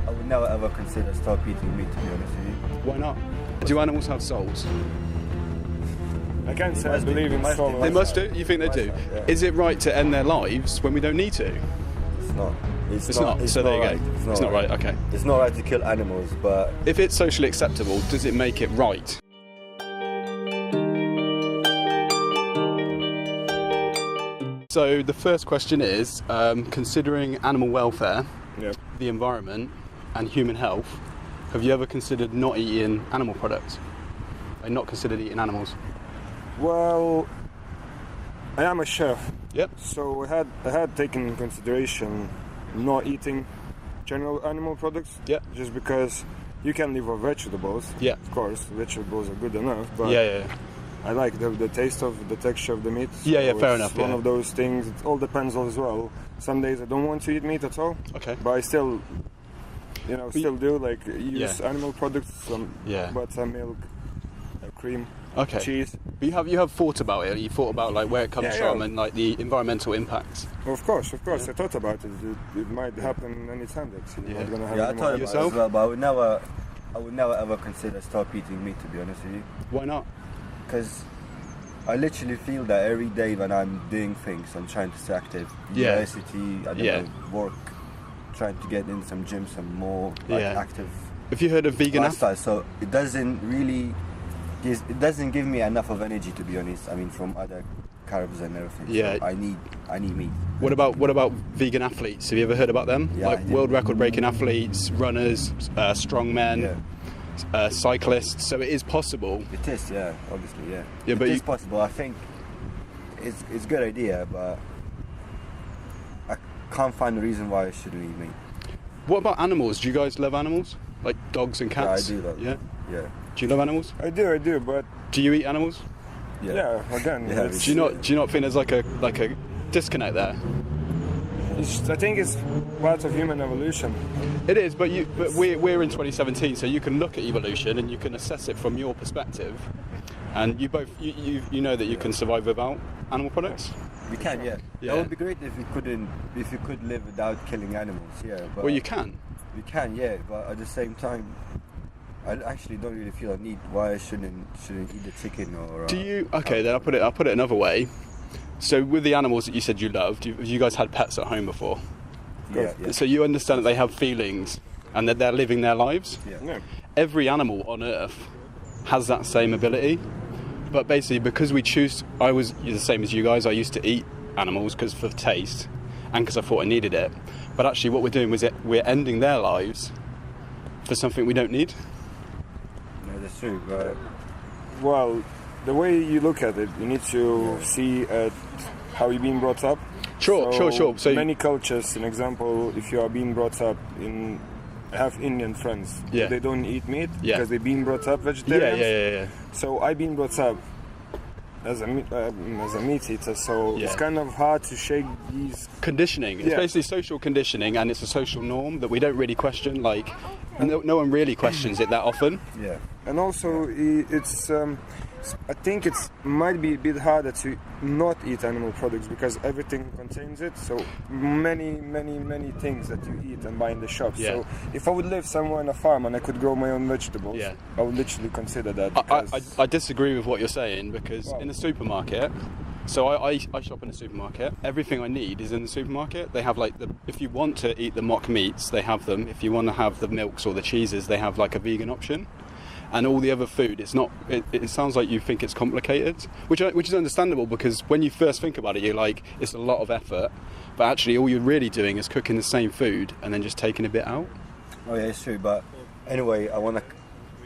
I would never ever consider stop eating meat, to be honest with you. Why not? Do animals have souls? I can't say I believe in soul. They must do? You think they do? Yeah. Is it right to end their lives when we don't need to? It's not. It's not. So there you go. It's not right. Okay. It's not right to kill animals, but If it's socially acceptable, does it make it right? So the first question is, considering animal welfare, the environment, and human health, have you ever considered not eating animal products? Like not considered eating animals? Well, I am a chef. Yep. So I had taken in consideration not eating general animal products. Yeah. Just because you can live off vegetables. Yeah. Of course, vegetables are good enough. But Yeah. I like the taste of the texture of the meat. Yeah, So fair it's enough. One of those things. It all depends as well. Some days I don't want to eat meat at all. Okay. But I still, still do like use Yeah. animal products, some Yeah. butter, milk, cream, Okay. cheese. But you have thought about it. You thought about like where it comes Yeah. from and like the environmental impacts. Of course. I thought about it. It might happen anytime. Actually, Yeah. not gonna have yeah, I any thought more. about it Yourself? as well, but I would never ever consider stop eating meat, to be honest with you. Why not? Because I literally feel that every day when I'm doing things, I'm trying to stay active. Yeah. University, I don't know, work, trying to get in some gym, some more active Have you heard of vegan lifestyle. So it doesn't give me enough of energy, to be honest. I mean, from other carbs and everything. Yeah. So I need meat. What about vegan athletes? Have you ever heard about them? Yeah, like I did. world record breaking athletes, runners, strongmen, Yeah. cyclists. So it is possible. It is, yeah, obviously, yeah. Yeah, but it is you- possible. I think it's a good idea, but I can't find a reason why I shouldn't eat meat. What about animals? Do you guys love animals? Like dogs and cats? Yeah, I do love Yeah. Yeah. Do you love animals? I do, but Do you eat animals? yeah, again, Yeah, it's, Do you not think there's like a disconnect there? I think it's part of human evolution. It is, but we're in 2017, so you can look at evolution and you can assess it from your perspective, and you know that you can survive without animal products. We can, yeah. Yeah. That would be great if you could live without killing animals, yeah. But Well, you can. We can, yeah, but at the same time, I actually don't really feel a need why I shouldn't eat the chicken or. Do you? Okay, then I'll put it another way. So with the animals that you said you loved, have you guys had pets at home before? Yeah. So you understand that they have feelings and that they're living their lives? Yeah. Every animal on Earth has that same ability. But basically, because I was the same as you guys, I used to eat animals because for taste and because I thought I needed it. But actually what we're doing is we're ending their lives for something we don't need. No, that's true, but Well, the way you look at it, you need to see at how you're being brought up. Sure. So many cultures, an example, if you are being brought up in, I have Indian friends. Yeah. They don't eat meat Yeah. because they're being brought up vegetarians. Yeah. So I've been brought up as a meat eater, so Yeah. it's kind of hard to shake these. Conditioning. It's Yeah. basically social conditioning, and it's a social norm that we don't really question. Like, no one really questions it that often. yeah. And also, it's I think it might be a bit harder to not eat animal products because everything contains it. So many things that you eat and buy in the shops. Yeah. So if I would live somewhere on a farm and I could grow my own vegetables, Yeah. I would literally consider that. Because I disagree with what you're saying because in a supermarket, so I shop in a supermarket. Everything I need is in the supermarket. They have like if you want to eat the mock meats, they have them. If you want to have the milks or the cheeses, they have like a vegan option. And all the other food, it's not. It sounds like you think it's complicated, which is understandable because when you first think about it, you're like, it's a lot of effort. But actually, all you're really doing is cooking the same food and then just taking a bit out. Oh yeah, it's true. But anyway, I want to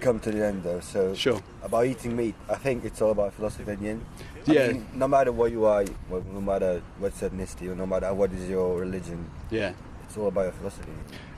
come to the end though. So Sure. about eating meat, I think it's all about philosophy at the end. Yeah. I mean, no matter what you are, no matter what's ethnicity, or no matter what is your religion, Yeah. it's all about your philosophy.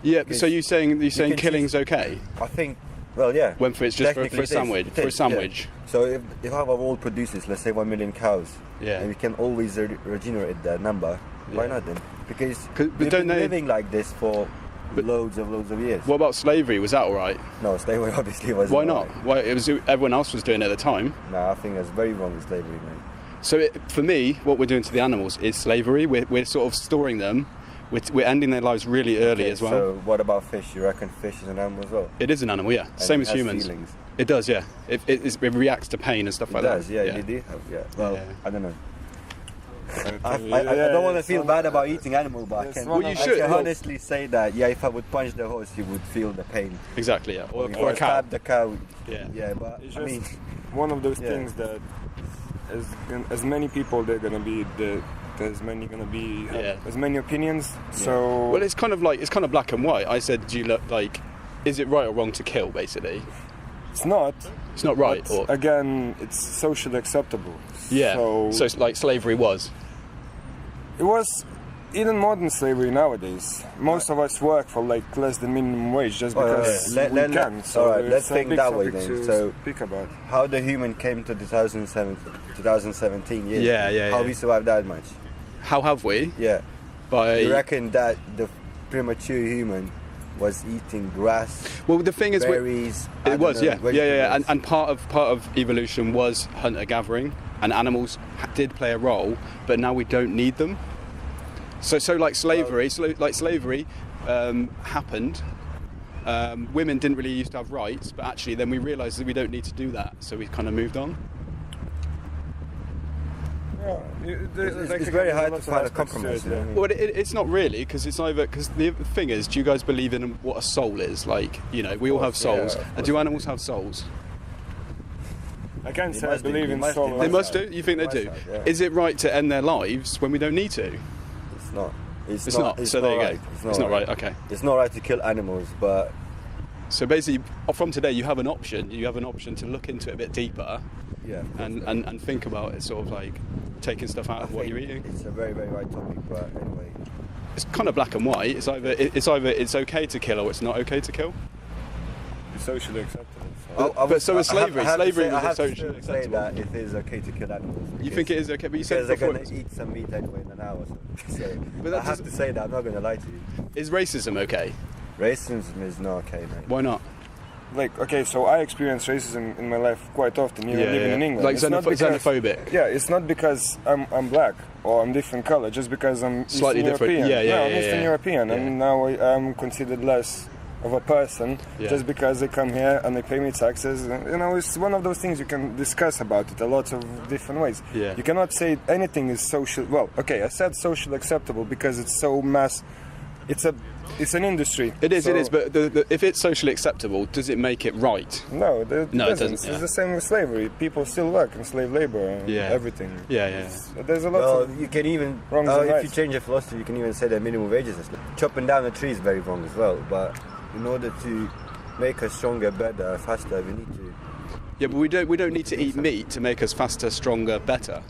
Yeah. Because So you're saying can killing's okay? I think. Well, yeah. When it's just for Technically a sandwich. it is, For a sandwich. yeah. So if our world produces, let's say, 1 million cows, Yeah. and we can always regenerate that number, why Yeah. not then? Because 'Cause- but we've don't been they- living like this for loads of years. What about slavery? Was that all right? No, slavery obviously wasn't. Why not? Why it was everyone else was doing it at the time. No, I think that's very wrong with slavery, man. So for me, what we're doing to the animals is slavery. We're sort of storing them We're ending their lives really early Okay, as well. So what about fish? You reckon fish is an animal as well? It is an animal, yeah. And Same it as has humans. feelings? It does, yeah. It reacts to pain and stuff like It does, that. yeah. They do have, yeah. Well, Yeah. I don't know. I don't want to feel bad about eating animal, but I can, Well, you I should. can honestly say that, yeah, if I would punch the horse, you would feel the pain. Exactly, yeah. Or If a I cow. stab the cow, Yeah. but It's I mean, just one of those Yeah. things that as many people they're gonna be there's many gonna be have Yeah. as many opinions. So Well, it's kind of black and white. I said, do you look like, is it right or wrong to kill, basically? it's not. It's not right. But Or again, it's socially acceptable. yeah. So it's like slavery was. it was even modern slavery nowadays. Most of us work for like less than minimum wage just Oh, yeah, because yeah. we can. So alright, let's it's a think big that way topic then. to So- speak about. how the human came to 2017 years. Yeah. How we survived that much? How have we? Yeah. By You reckon that the premature human was eating grass, well, the thing is, berries? I it don't was, know, yeah. vegetables? And part of evolution was hunter gathering, and animals did play a role, but now we don't need them. So like slavery, happened. Women didn't really used to have rights, but actually then we realised that we don't need to do that, so we kind of moved on. Yeah, It's very hard to find a compromise. You know what I mean? Well, it's not really, because the thing is, do you guys believe in what a soul is? Like, you know, we all have souls. of And do animals have souls? I can't They say I must do, believe they in must do. soul. They must do? You think they Must do? have, yeah. Is it right to end their lives when we don't need to? It's not. It's not. It's So not there you right. go. It's not right. Okay. It's not right to kill animals, but So basically, from today, you have an option. You have an option to look into it a bit deeper yeah. and think about it, sort of like taking stuff out I of what think you're eating. It's a very, very right topic, but anyway. It's kind of black and white. It's either it's okay to kill or it's not okay to kill. It's socially acceptable. But so is slavery. Slavery was I have to socially still say acceptable. that it is okay to kill animals. You think it is okay, but you said because they're before. going to eat some meat anyway in an hour. So But that I have doesn't- to say that. I'm not going to lie to you. Is racism okay? Racism is not okay, mate. Why not? Like, okay, so I experience racism in my life quite often, even living in England. Like It's not because- xenophobic. Yeah, it's not because I'm black or I'm different color, just because I'm Slightly Eastern different. European. Yeah, I'm Eastern European, Yeah. and now I'm considered less of a person Yeah. just because they come here and they pay me taxes. You know, it's one of those things you can discuss about it a lot of different ways. Yeah. You cannot say anything is social. Well, okay, I said social acceptable because it's so mass. It's an industry. It is. so- But if it's socially acceptable, does it make it right? No, No, it doesn't, It's yeah. the same with slavery. People still work in slave labor and Yeah. everything. Yeah. There's a lot Well, of... you can even, wrongs and if you rights. change your philosophy, you can even say that minimum wages is chopping down a tree is very wrong as well. But in order to make us stronger, better, faster, we need to. Yeah, but we don't need to eat meat to make us faster, stronger, better.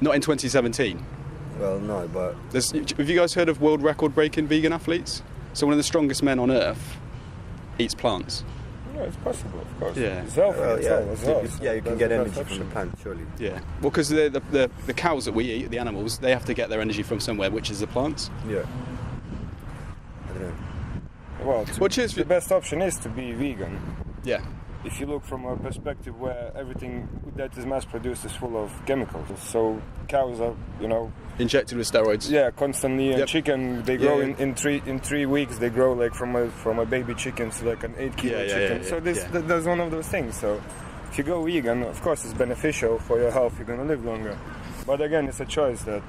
Not in 2017. Well, no, but Have you guys heard of world record breaking vegan athletes? So one of the strongest men on earth eats plants. No, it's possible, of course. Yeah. It's healthy well, as yeah, well. As well. yeah, you can That's get the energy best from the option. plant, surely. Yeah. Well, because the cows that we eat, the animals, they have to get their energy from somewhere, which is the plants. Yeah. I don't know. Well, Well, cheers the for- best option is to be vegan. Yeah. If you look from a perspective where everything that is mass-produced is full of chemicals. So cows are, Injected with steroids. yeah, constantly. And Yep. chicken, they grow Yeah. in 3 weeks. They grow like from a baby chicken to like an 8-kilo Yeah, chicken. yeah. So that's one of those things. So if you go vegan, of course it's beneficial for your health. You're gonna live longer. But again, it's a choice that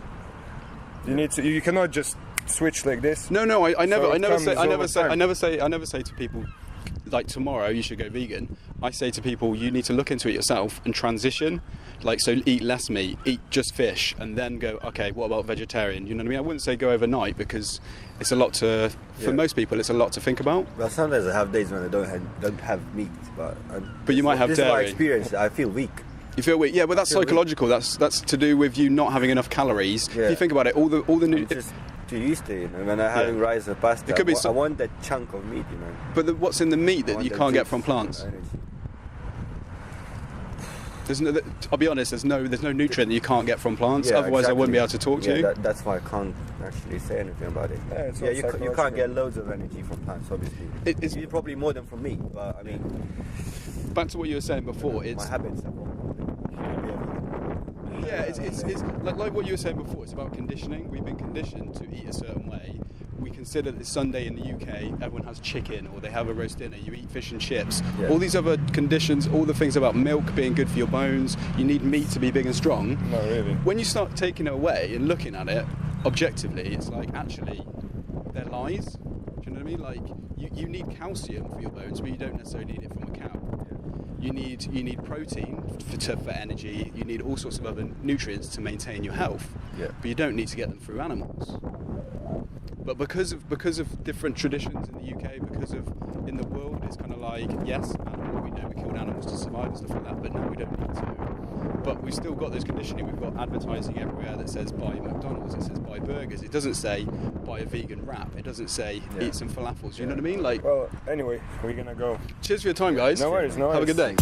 you need to. You cannot just switch like this. No, I never it comes say over time. to people like tomorrow you should go vegan. I say to people you need to look into it yourself and transition. Like, so eat less meat, eat just fish, and then go, okay, what about vegetarian? You know what I mean? I wouldn't say go overnight because it's a lot for Yeah. most people, it's a lot to think about. Well, sometimes I have days when I don't have meat, but You might have this is my dairy. experience. I feel weak. You feel weak, yeah, but that's feel weak. psychological. That's to do with you not having enough calories. Yeah. If you think about it, all the I'm new. just too used to it. And when I'm having rice or pasta, It could be I want that chunk of meat, But what's in the meat I that want you that can't get juice, from plants? energy. I'll be honest. There's no nutrient that you can't get from plants. Yeah, Otherwise, I wouldn't be able to exactly. talk to you. That's why I can't actually say anything about it. Yeah, it's all you can't psychological. get loads of energy from plants, obviously. It's You probably more than from meat, but I mean, back to what you were saying before. my It's habits are wrong. Yeah, it's like what you were saying before. It's about conditioning. We've been conditioned to eat a certain way. We consider that Sunday in the UK, everyone has chicken or they have a roast dinner. You eat fish and chips. Yeah. All these other conditions, all the things about milk being good for your bones. You need meat to be big and strong. No, really. When you start taking it away and looking at it objectively, it's like actually they're lies. Do you know what I mean? Like you need calcium for your bones, but you don't necessarily need it from a cow. You need protein for energy. You need all sorts of other nutrients to maintain your health. Yeah. But you don't need to get them through animals. But because of different traditions in the UK, because of in the world, it's kind of like, yes, animal, we know we killed animals to survive and stuff like that, but now we don't need to. But we've still got this conditioning. We've got advertising everywhere that says buy McDonald's. It says buy burgers. It doesn't say buy a vegan wrap. It doesn't say eat some falafels. You know what I mean? Like. Well, anyway, we're gonna go. Cheers for your time, guys. No worries. Have a good day.